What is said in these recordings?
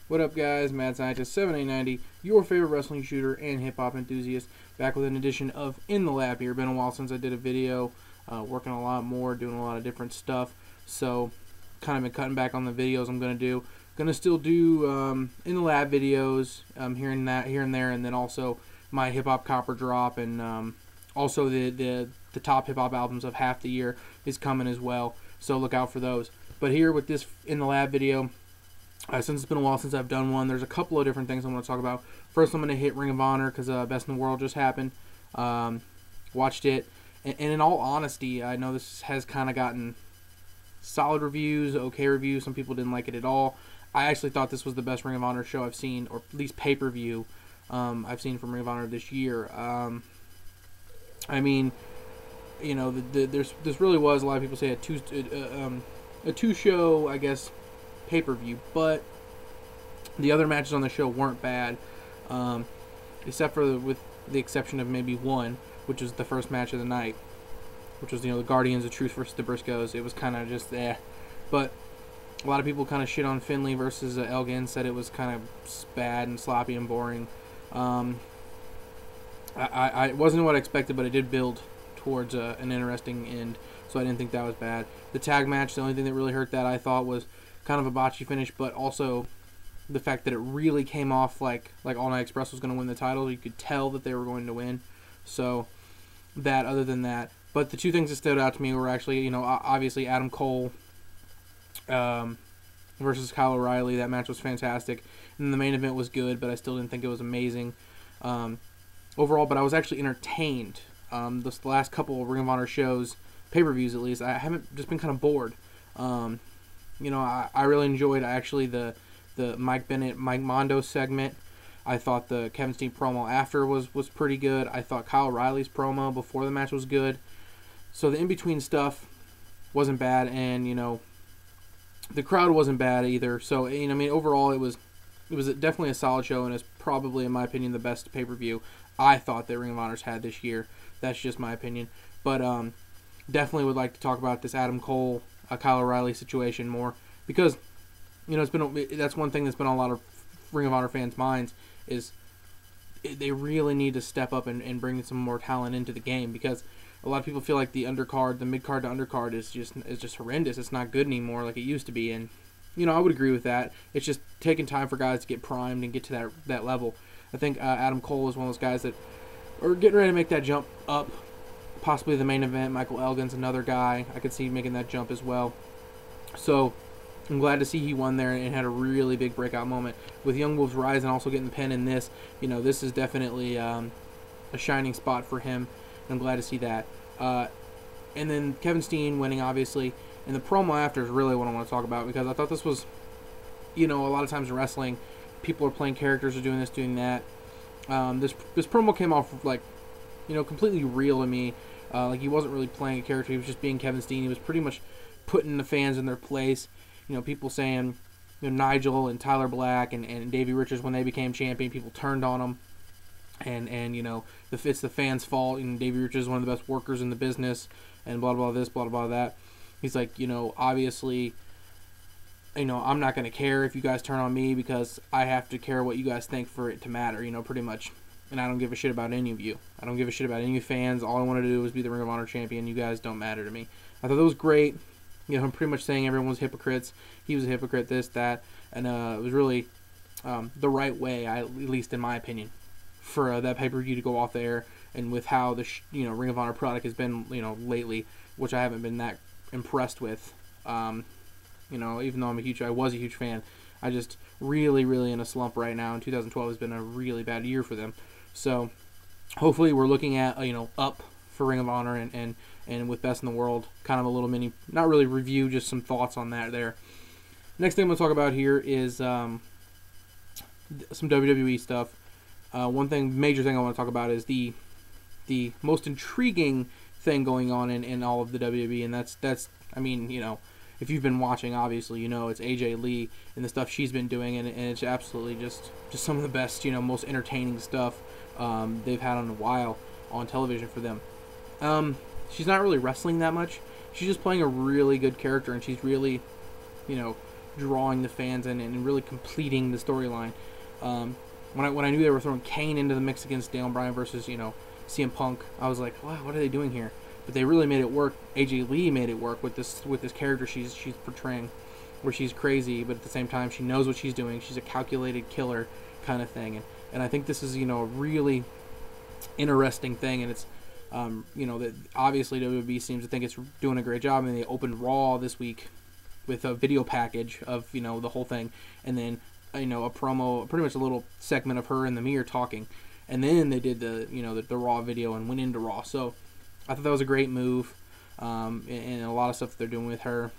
What up, guys? Mad Scientist 7890, your favorite wrestling shooter and hip-hop enthusiast, back with an edition of In the Lab here. Been a while since I did a video, working a lot more, doing a lot of different stuff, so kind of been cutting back on the videos I'm going to do. Going to still do In the Lab videos here and there, and then also my hip-hop copper drop, and also the top hip-hop albums of half the year is coming as well, so look out for those. But here with this In the Lab video, since it's been a while since I've done one, there's a couple of different things I'm going to talk about. First, I'm going to hit Ring of Honor because Best in the World just happened. Watched it, and in all honesty, I know this has kind of gotten solid reviews, okay reviews. Some people didn't like it at all. I actually thought this was the best Ring of Honor show I've seen, or at least pay-per-view I've seen from Ring of Honor this year. I mean, you know, this really was, a lot of people say a two-show, I guess, pay-per-view, but the other matches on the show weren't bad, except for with the exception of maybe one, which was the first match of the night, which was, you know, the Guardians of Truth versus the Briscoes. It was kind of just but a lot of people kind of shit on Finlay versus Elgin, said it was kind of bad and sloppy and boring. It wasn't what I expected, but it did build towards an interesting end, so I didn't think that was bad. The tag match, the only thing that really hurt that, I thought, was kind of a botchy finish, but also the fact that it really came off like All Night Express was going to win the title. You could tell that they were going to win. So that, other than that, but the two things that stood out to me were actually, you know, obviously Adam Cole versus Kyle O'Reilly. That match was fantastic, and the main event was good, but I still didn't think it was amazing overall. But I was actually entertained. This last couple of Ring of Honor shows, pay-per-views at least, I haven't just been kind of bored. You know, I really enjoyed actually the Mike Bennett, Mike Mondo segment. I thought the Kevin Steen promo after was pretty good. I thought Kyle O'Reilly's promo before the match was good. So the in-between stuff wasn't bad, and, you know, the crowd wasn't bad either. So, you know, I mean, overall it was definitely a solid show, and it's probably, in my opinion, the best pay-per-view I thought that Ring of Honor's had this year. That's just my opinion. But definitely would like to talk about this Adam Cole, Kyle O'Reilly situation more, because, you know, that's one thing that's been on a lot of Ring of Honor fans' minds, is they really need to step up and bring some more talent into the game, because a lot of people feel like the undercard, the mid-card to undercard is just horrendous. It's not good anymore like it used to be, and, you know, I would agree with that. It's just taking time for guys to get primed and get to that level. I think Adam Cole is one of those guys that are getting ready to make that jump up. Possibly the main event. Michael Elgin's another guy I could see making that jump as well. So I'm glad to see he won there and had a really big breakout moment. With Young Wolves Rising also getting the pin in this, you know, this is definitely a shining spot for him. And I'm glad to see that. And then Kevin Steen winning, obviously. And the promo after is really what I want to talk about, because I thought this was, you know, a lot of times in wrestling, people are playing characters or doing this, doing that. This promo came off like, you know, completely real to me. Like he wasn't really playing a character. He was just being Kevin Steen. He was pretty much putting the fans in their place. You know, people saying, you know, Nigel and Tyler Black and Davey Richards, when they became champion, people turned on them. And you know, it's the fans' fault. And Davey Richards is one of the best workers in the business. And blah, blah, this, blah, blah, that. He's like, you know, obviously, you know, I'm not going to care if you guys turn on me, because I have to care what you guys think for it to matter, you know, pretty much. And I don't give a shit about any of you. I don't give a shit about any of you fans. All I want to do is be the Ring of Honor champion. You guys don't matter to me. I thought that was great. You know, I'm pretty much saying everyone's hypocrites. He was a hypocrite, this, that. And it was really the right way, at least in my opinion, for that pay-per-view to go off there. And with how the you know, Ring of Honor product has been, you know, lately, which I haven't been that impressed with. You know, even though I was a huge fan, I just really in a slump right now. And 2012 has been a really bad year for them. So hopefully we're looking at, you know, up for Ring of Honor, and with Best in the World, kind of a little mini, not really review, just some thoughts on that there. Next thing I'm going to talk about here is some WWE stuff. Major thing I want to talk about is the most intriguing thing going on in all of the WWE, and that's I mean, you know, if you've been watching, obviously, you know, it's AJ Lee and the stuff she's been doing, and it's absolutely just some of the best, you know, most entertaining stuff they've had in a while on television for them. She's not really wrestling that much. She's just playing a really good character, and she's really, you know, drawing the fans in and really completing the storyline. When I knew they were throwing Kane into the mix against Daniel Bryan versus CM Punk, I was like, wow, what are they doing here? But they really made it work. AJ Lee made it work with this character she's portraying, where she's crazy, but at the same time she knows what she's doing. She's a calculated killer kind of thing, and I think this is a really interesting thing, and it's that obviously WWE seems to think it's doing a great job, and they opened Raw this week with a video package of the whole thing, and then a promo, pretty much a little segment of her in the mirror talking, and then they did the Raw video and went into Raw. So I thought that was a great move, and a lot of stuff that they're doing with her.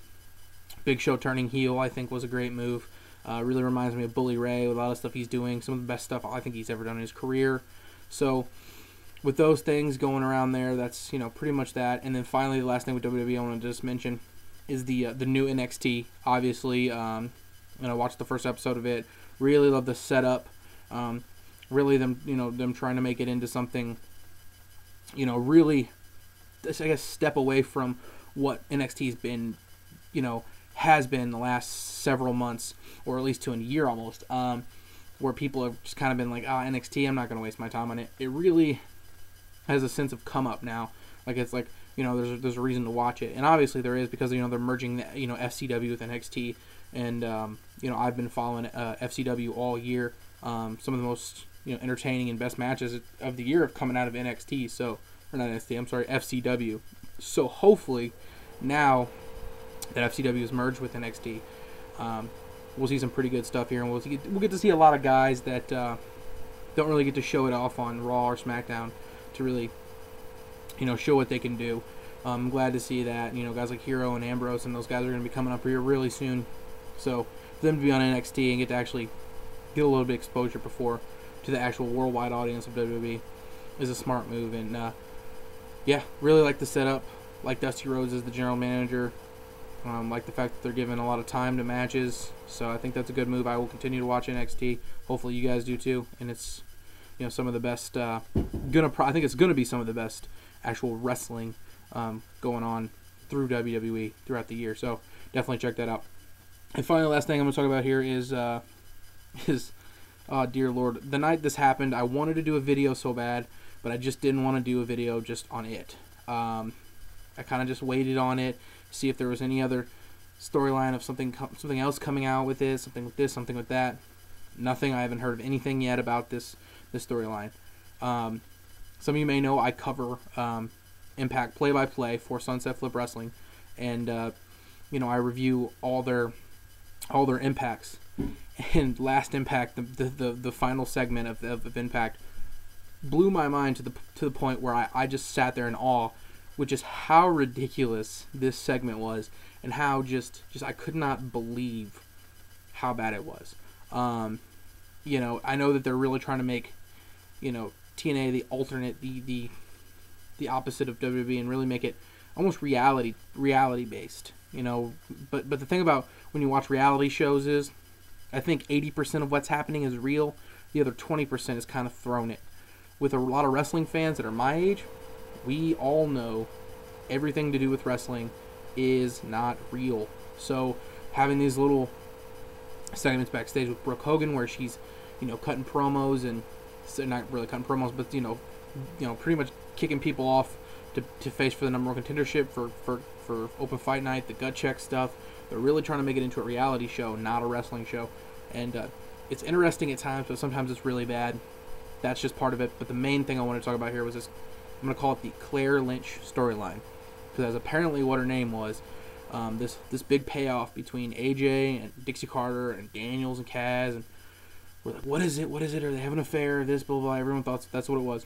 Big Show turning heel, I think, was a great move. Really reminds me of Bully Ray with a lot of stuff he's doing. Some of the best stuff I think he's ever done in his career. So with those things going around there, that's pretty much that. And then finally, the last thing with WWE I want to just mention is the new NXT. Obviously, I watched the first episode of it. Really love the setup. Really them trying to make it into something. Really, I guess, step away from what NXT's been. Has been the last several months, or at least to a year almost, where people have just kind of been like, NXT, I'm not going to waste my time on it. It really has a sense of come up now. Like, it's like, there's a reason to watch it. And obviously there is, because, they're merging, FCW with NXT. And, I've been following FCW all year. Some of the most, entertaining and best matches of the year have coming out of NXT. So, or not NXT, I'm sorry, FCW. So hopefully now that FCW is merged with NXT, we'll see some pretty good stuff here, and we'll get to see a lot of guys that don't really get to show it off on Raw or SmackDown to really, show what they can do. I'm glad to see that, guys like Hero and Ambrose and those guys are going to be coming up here really soon. So for them to be on NXT and get to actually get a little bit of exposure before to the actual worldwide audience of WWE is a smart move. And really like the setup. Like Dusty Rhodes as the general manager. Like the fact that they're giving a lot of time to matches, so I think that's a good move. I will continue to watch NXT. Hopefully you guys do too, and it's some of the best. I think it's gonna be some of the best actual wrestling going on through WWE throughout the year. So definitely check that out. And finally, last thing I'm gonna talk about here is dear Lord, the night this happened, I wanted to do a video so bad, but I just didn't want to do a video just on it. I kind of just waited on it. See if there was any other storyline of something else coming out with it, something with this, something with that. Nothing. I haven't heard of anything yet about this storyline. Some of you may know I cover Impact play-by-play for Sunset Flip Wrestling, and I review all their impacts. And last Impact, the final segment of Impact, blew my mind to the point where I just sat there in awe, which is how ridiculous this segment was, and how just I could not believe how bad it was. I know that they're really trying to make, TNA the alternate, the opposite of WWE, and really make it almost reality based. But the thing about when you watch reality shows is, I think 80% of what's happening is real. The other 20% is kind of thrown in. With a lot of wrestling fans that are my age, we all know everything to do with wrestling is not real. So having these little segments backstage with Brooke Hogan where she's, cutting promos, and so not really cutting promos, but pretty much kicking people off to face for the number one contendership for open fight night, the gut check stuff. They're really trying to make it into a reality show, not a wrestling show. And it's interesting at times, but sometimes it's really bad. That's just part of it. But the main thing I want to talk about here was this. I'm going to call it the Claire Lynch storyline, because that's apparently what her name was. This big payoff between AJ and Dixie Carter and Daniels and Kaz, and we're like, what is it? What is it? Are they having an affair? This, blah, blah, blah. Everyone thought that's what it was.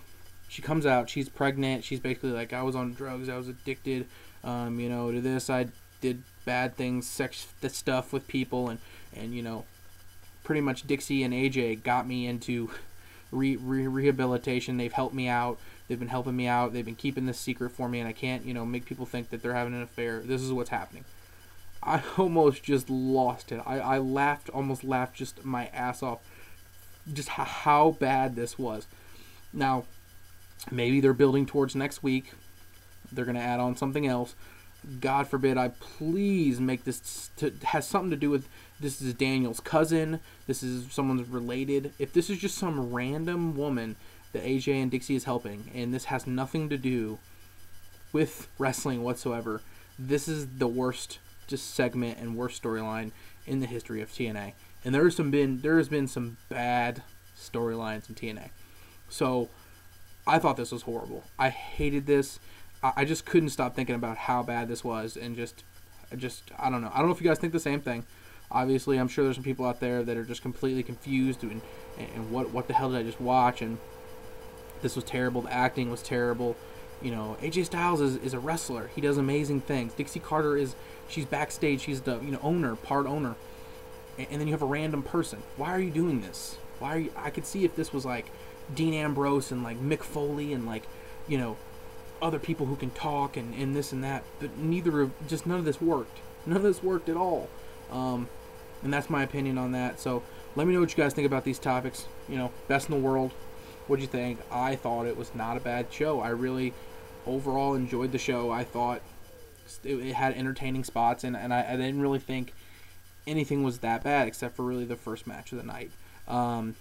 She comes out. She's pregnant. She's basically like, I was on drugs. I was addicted. To this. I did bad things, sex stuff with people, and pretty much Dixie and AJ got me into rehabilitation. They've helped me out. They've been helping me out. They've been keeping this secret for me, and I can't, make people think that they're having an affair. This is what's happening. I almost just lost it. I almost laughed just my ass off. Just how bad this was. Now, maybe they're building towards next week. They're going to add on something else. God forbid I please make this has something to do with, this is Daniel's cousin, this is someone's related. If this is just some random woman that AJ and Dixie is helping, and this has nothing to do with wrestling whatsoever, this is the worst just segment and worst storyline in the history of TNA. And there has been some bad storylines in TNA. So I thought this was horrible. I hated this. I just couldn't stop thinking about how bad this was, and just I don't know. I don't know if you guys think the same thing. Obviously, I'm sure there's some people out there that are just completely confused and what the hell did I just watch? And this was terrible. The acting was terrible. You know, AJ Styles is a wrestler. He does amazing things. Dixie Carter she's backstage. She's the owner, part owner. And then you have a random person. Why are you doing this? I could see if this was like Dean Ambrose and like Mick Foley and like, other people who can talk and this and that, but none of this worked. None of this worked at all. And that's my opinion on that. So let me know what you guys think about these topics. Best in the world. What'd you think? I thought it was not a bad show. I really overall enjoyed the show. I thought it had entertaining spots, and I didn't really think anything was that bad except for really the first match of the night. And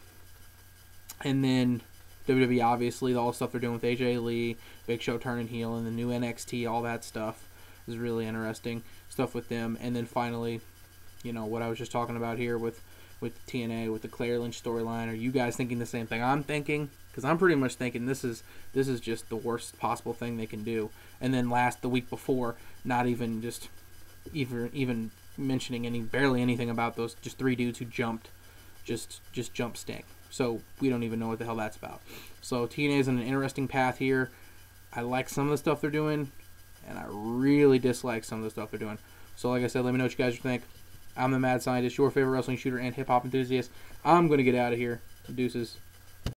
then WWE, obviously, all the stuff they're doing with AJ Lee, Big Show turning heel, and the new NXT, all that stuff is really interesting stuff with them. And then finally, what I was just talking about here with TNA, with the Claire Lynch storyline. Are you guys thinking the same thing I'm thinking? Because I'm pretty much thinking this is just the worst possible thing they can do. And then the week before, not even even mentioning barely anything about those just 3 dudes who jumped Sting. So we don't even know what the hell that's about. So TNA is on an interesting path here. I like some of the stuff they're doing, and I really dislike some of the stuff they're doing. So like I said, let me know what you guys think. I'm the Mad Scientist, your favorite wrestling shooter and hip-hop enthusiast. I'm going to get out of here. Deuces.